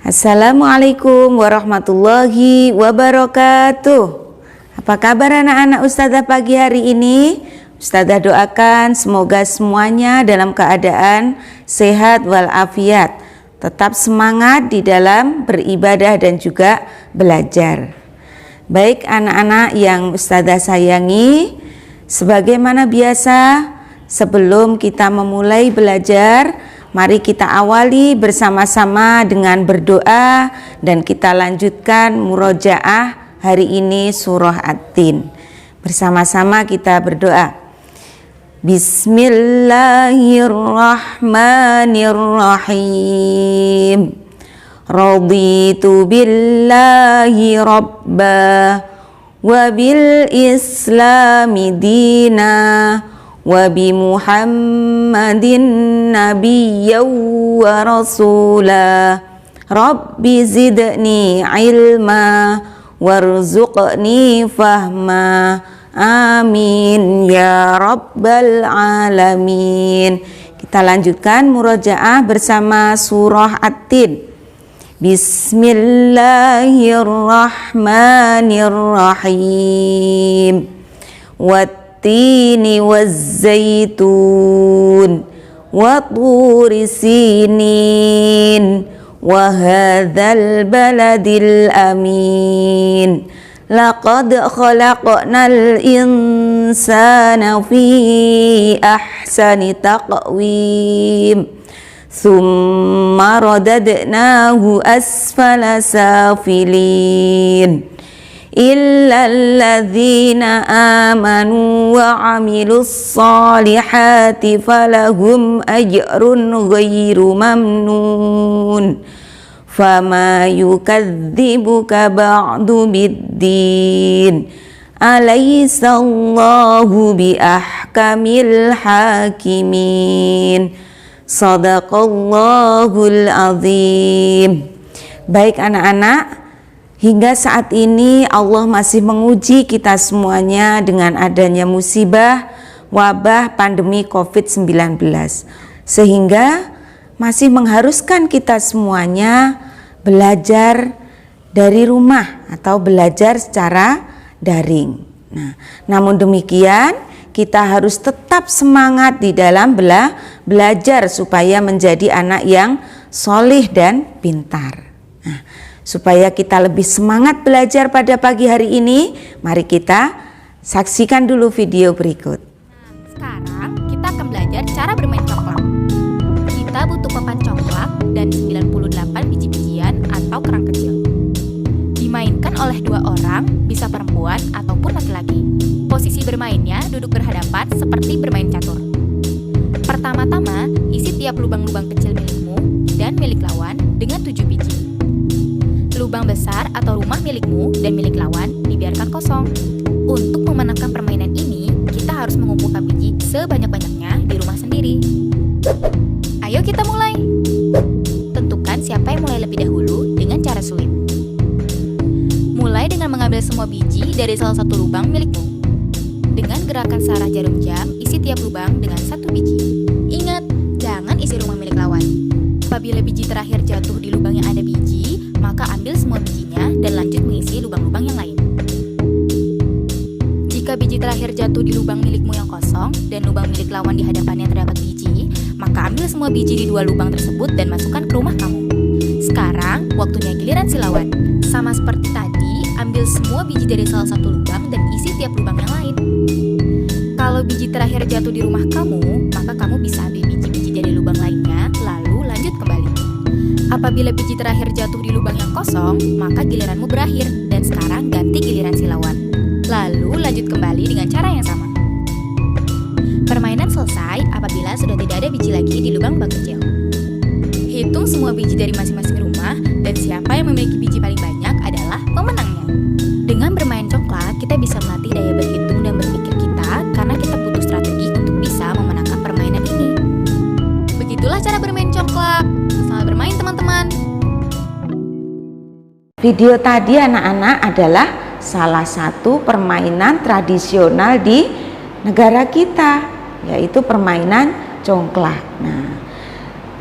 Assalamualaikum warahmatullahi wabarakatuh. Apa kabar anak-anak Ustazah pagi hari ini? Ustazah doakan semoga semuanya dalam keadaan sehat walafiat, tetap semangat di dalam beribadah dan juga belajar. Baik anak-anak yang Ustazah sayangi, sebagaimana biasa sebelum kita memulai belajar, mari kita awali bersama-sama dengan berdoa dan kita lanjutkan murojaah hari ini surah At-Tin. Bersama-sama kita berdoa. Bismillahirrahmanirrahim. Raditu billahi rabba wa bil islami dina wa bi Muhammadin nabiyyan wa rasula. Rabbi zidni ilma warzuqni fahma. Amin ya rabbal alamin. Kita lanjutkan murojaah bersama surah At-Tin. Bismillahirrahmanirrahim. Wattini wazzaitun wa turi sinin wa hadzal baladil amin. Laqad khalaqnal insana fi ahsani taqwim. Thumma radadnahu asfala safilin. Illa alladzina amanu wa amilus salihati falahum ajrun ghairu mamnun. Fama yukadzibuka ba'du biddin. Alaysallahu biahkamil hakimin. Sadaqallahul azim. Baik anak-anak, hingga saat ini Allah masih menguji kita semuanya dengan adanya musibah wabah pandemi COVID-19, sehingga masih mengharuskan kita semuanya belajar dari rumah atau belajar secara daring. Nah, namun demikian kita harus tetap semangat di dalam belajar supaya menjadi anak yang solih dan pintar. Nah, supaya kita lebih semangat belajar pada pagi hari ini, mari kita saksikan dulu video berikut. Sekarang kita akan belajar cara bermain congklak. Kita butuh papan congklak dan 98 biji-bijian atau kerang kecil. Dimainkan oleh dua orang, bisa perempuan ataupun laki-laki. Posisi bermainnya duduk berhadapan seperti bermain catur. Pertama-tama, isi tiap lubang-lubang kecil milikmu dan milik lawan dengan 7 biji. Lubang besar atau rumah milikmu dan milik lawan dibiarkan kosong. Untuk memenangkan permainan ini, kita harus mengumpulkan biji sebanyak-banyaknya di rumah sendiri. Ayo kita mulai. Tentukan siapa yang mulai lebih dahulu dengan cara sulit. Mulai dengan mengambil semua biji dari salah satu lubang milikmu. Dengan gerakan searah jarum jam, isi tiap lubang dengan 1 biji. Ingat, jangan isi rumah milik lawan. Apabila biji terakhir jatuh di lubang yang ada biji, maka ambil semua bijinya dan lanjut mengisi lubang-lubang yang lain. Jika biji terakhir jatuh di lubang milikmu yang kosong dan lubang milik lawan di hadapannya terdapat biji, maka ambil semua biji di 2 lubang tersebut dan masukkan ke rumah kamu. Sekarang, waktunya giliran si lawan. Sama seperti tadi, ambil semua biji dari salah satu lubang dan isi tiap lubang yang lain. Kalau biji terakhir jatuh di rumah kamu, maka kamu bisa ambil biji-biji dari lubang lainnya, lalu lanjut kembali. Apabila biji terakhir jatuh di lubang yang kosong, maka giliranmu berakhir, dan sekarang ganti giliran si lawan. Lalu lanjut kembali dengan cara yang sama. Permainan selesai apabila sudah tidak ada biji lagi di lubang-lubang kecil. Hitung semua biji dari masing-masing rumah, dan siapa yang memiliki biji paling banyak adalah pemenangnya. Dengan bermain congklak, kita bisa melatih daya berhitung dan berpikir kita, karena kita butuh strategi untuk bisa memenangkan permainan ini. Begitulah cara bermain congklak. Selamat bermain teman-teman. Video tadi anak-anak adalah salah satu permainan tradisional di negara kita, yaitu permainan congklak. Nah,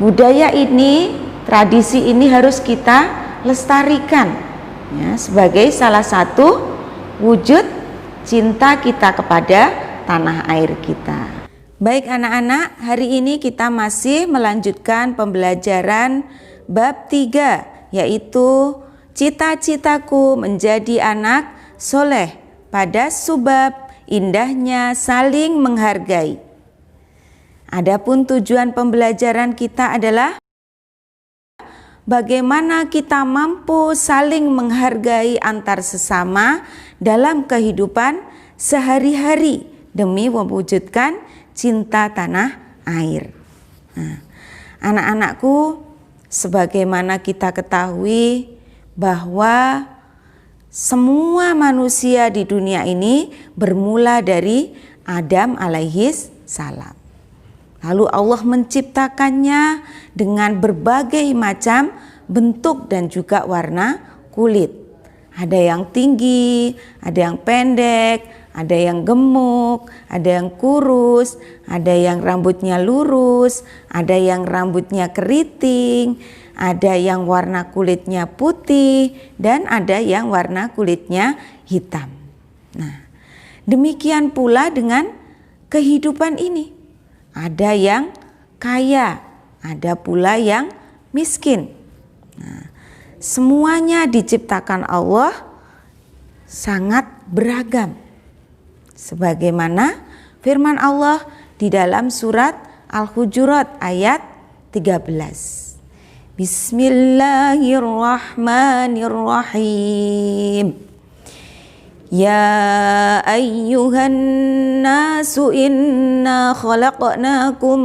budaya ini tradisi ini harus kita lestarikan ya, sebagai salah satu wujud cinta kita kepada tanah air kita. Baik anak-anak, hari ini kita masih melanjutkan pembelajaran bab 3, yaitu cita-citaku menjadi anak soleh pada subbab indahnya saling menghargai. Adapun tujuan pembelajaran kita adalah bagaimana kita mampu saling menghargai antar sesama dalam kehidupan sehari-hari demi mewujudkan cinta tanah air. Nah, anak-anakku, sebagaimana kita ketahui bahwa semua manusia di dunia ini bermula dari Adam alaihis salam. Lalu Allah menciptakannya dengan berbagai macam bentuk dan juga warna kulit. Ada yang tinggi, ada yang pendek, ada yang gemuk, ada yang kurus, ada yang rambutnya lurus, ada yang rambutnya keriting, ada yang warna kulitnya putih, dan ada yang warna kulitnya hitam. Nah, demikian pula dengan kehidupan ini. Ada yang kaya, ada pula yang miskin. Nah, semuanya diciptakan Allah sangat beragam. Sebagaimana firman Allah di dalam surat Al-Hujurat ayat 13. Bismillahirrahmanirrahim. Ya ayyuhan nasu inna khalaqnakum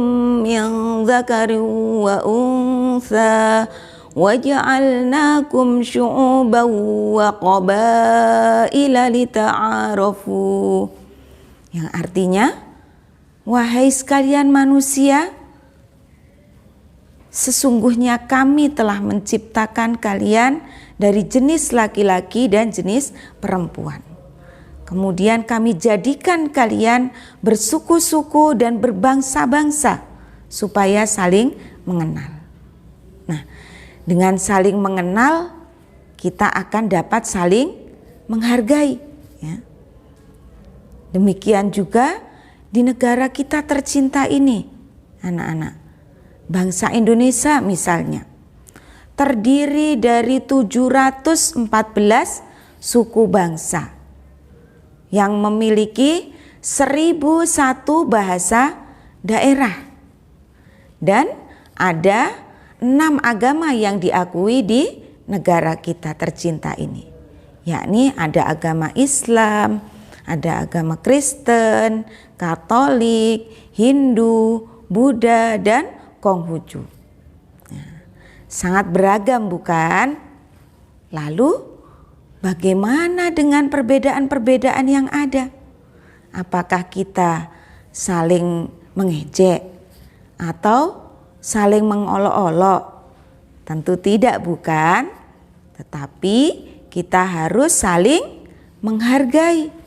min dzakarin wa untha waja'alnakum syu'uban wa qabaila lita'arafu. Yang artinya, wahai sekalian manusia, sesungguhnya kami telah menciptakan kalian dari jenis laki-laki dan jenis perempuan. Kemudian kami jadikan kalian bersuku-suku dan berbangsa-bangsa supaya saling mengenal. Nah, dengan saling mengenal kita akan dapat saling menghargai. Ya. Demikian juga di negara kita tercinta ini, anak-anak. Bangsa Indonesia misalnya terdiri dari 714 suku bangsa yang memiliki 1001 bahasa daerah, dan ada 6 agama yang diakui di negara kita tercinta ini, yakni ada agama Islam, ada agama Kristen, Katolik, Hindu, Buddha, dan Konghucu. Nah, sangat beragam bukan? Lalu bagaimana dengan perbedaan-perbedaan yang ada? Apakah kita saling mengejek atau saling mengolok-olok? Tentu tidak bukan? Tetapi kita harus saling menghargai.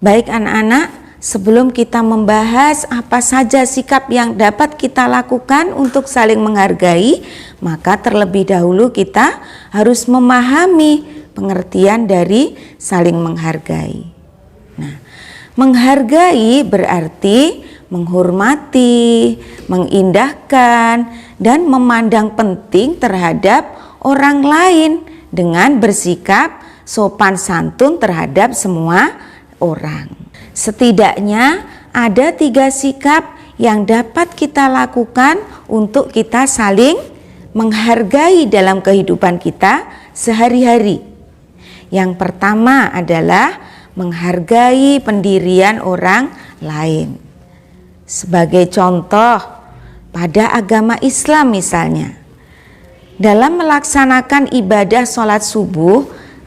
Baik anak-anak, sebelum kita membahas apa saja sikap yang dapat kita lakukan untuk saling menghargai, maka terlebih dahulu kita harus memahami pengertian dari saling menghargai. Nah, menghargai berarti menghormati, mengindahkan, dan memandang penting terhadap orang lain dengan bersikap sopan santun terhadap semua orang. Setidaknya ada 3 sikap yang dapat kita lakukan untuk kita saling menghargai dalam kehidupan kita sehari-hari. Yang pertama adalah menghargai pendirian orang lain. Sebagai contoh, pada agama Islam misalnya, dalam melaksanakan ibadah sholat subuh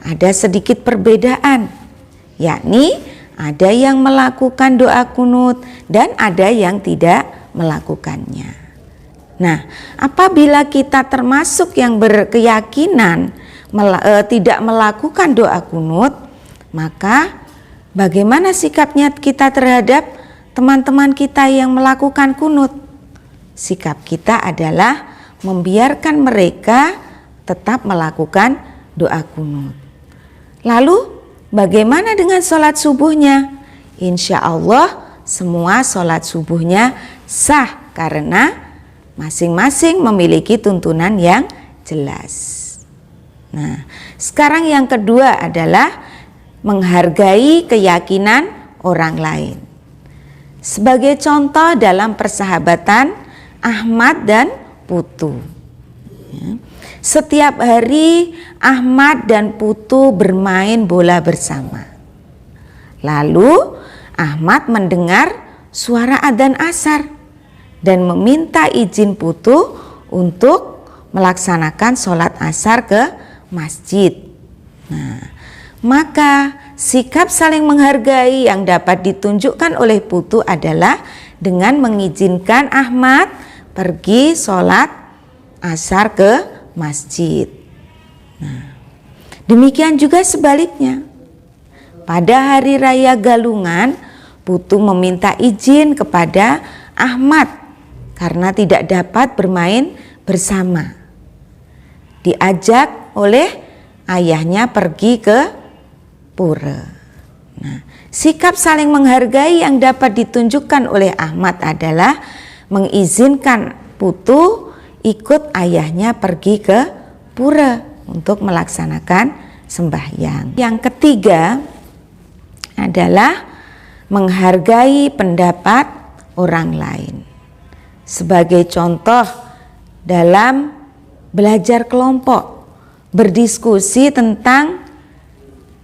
ada sedikit perbedaan, yakni ada yang melakukan doa kunut dan ada yang tidak melakukannya. Nah, apabila kita termasuk yang berkeyakinan tidak melakukan doa kunut, maka bagaimana sikapnya kita terhadap teman-teman kita yang melakukan kunut? Sikap kita adalah membiarkan mereka tetap melakukan doa kunut. Lalu bagaimana dengan sholat subuhnya? Insya Allah semua sholat subuhnya sah karena masing-masing memiliki tuntunan yang jelas. Nah, sekarang yang kedua adalah menghargai keyakinan orang lain. Sebagai contoh dalam persahabatan Ahmad dan Putu. Setiap hari Ahmad dan Putu bermain bola bersama. Lalu Ahmad mendengar suara adzan asar dan meminta izin Putu untuk melaksanakan sholat asar ke masjid. Nah, maka sikap saling menghargai yang dapat ditunjukkan oleh Putu adalah dengan mengizinkan Ahmad pergi sholat asar ke masjid. Nah, demikian juga sebaliknya. Pada hari raya Galungan, Putu meminta izin kepada Ahmad karena tidak dapat bermain bersama. Diajak oleh ayahnya pergi ke pura. Nah, sikap saling menghargai yang dapat ditunjukkan oleh Ahmad adalah mengizinkan Putu ikut ayahnya pergi ke pura untuk melaksanakan sembahyang. Yang ketiga adalah menghargai pendapat orang lain. Sebagai contoh dalam belajar kelompok, berdiskusi tentang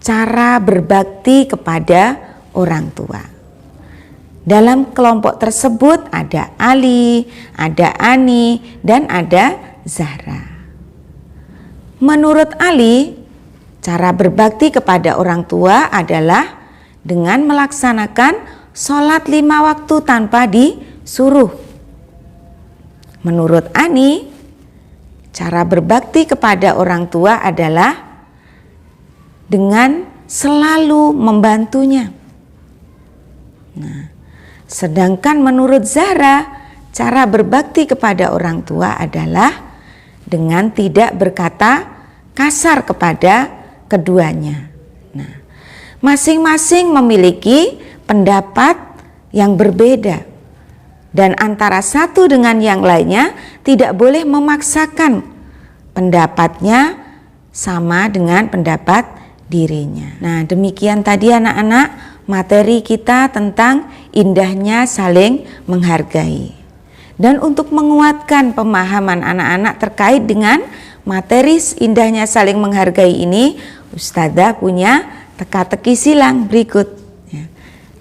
cara berbakti kepada orang tua. Dalam kelompok tersebut ada Ali, ada Ani, dan ada Zahra. Menurut Ali, cara berbakti kepada orang tua adalah dengan melaksanakan sholat 5 waktu tanpa disuruh. Menurut Ani, cara berbakti kepada orang tua adalah dengan selalu membantunya. Nah, sedangkan menurut Zahra, cara berbakti kepada orang tua adalah dengan tidak berkata kasar kepada keduanya. Nah, masing-masing memiliki pendapat yang berbeda, dan antara satu dengan yang lainnya tidak boleh memaksakan pendapatnya sama dengan pendapat dirinya. Nah, demikian tadi anak-anak materi kita tentang indahnya saling menghargai. Dan untuk menguatkan pemahaman anak-anak terkait dengan materi indahnya saling menghargai ini, Ustazah punya teka-teki silang berikut.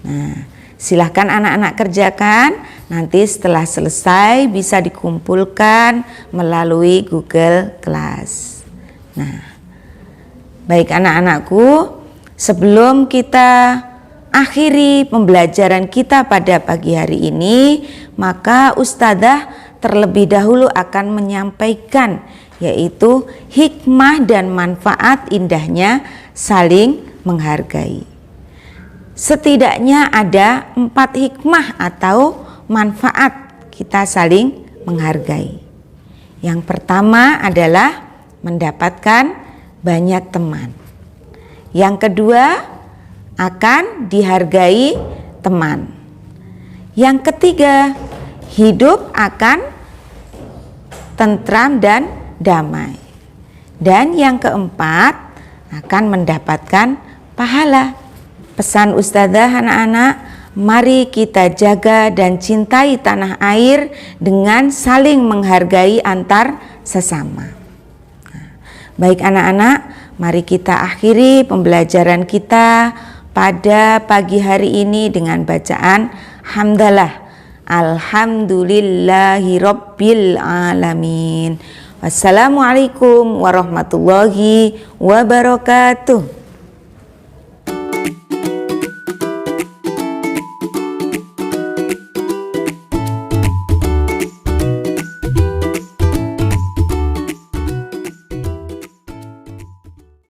Nah, silahkan anak-anak kerjakan. Nanti setelah selesai bisa dikumpulkan melalui Google Class. Nah, baik anak-anakku, sebelum kita akhiri pembelajaran kita pada pagi hari ini, maka Ustazah terlebih dahulu akan menyampaikan yaitu hikmah dan manfaat indahnya saling menghargai. Setidaknya ada 4 hikmah atau manfaat kita saling menghargai. Yang pertama adalah mendapatkan banyak teman. Yang kedua, akan dihargai teman. Yang ketiga, hidup akan tentram dan damai. Dan yang keempat, akan mendapatkan pahala. Pesan Ustazah anak-anak, mari kita jaga dan cintai tanah air dengan saling menghargai antar sesama. Baik anak-anak, mari kita akhiri pembelajaran kita pada pagi hari ini dengan bacaan hamdalah. Alhamdulillahirabbil alamin. Wassalamualaikum warahmatullahi wabarakatuh.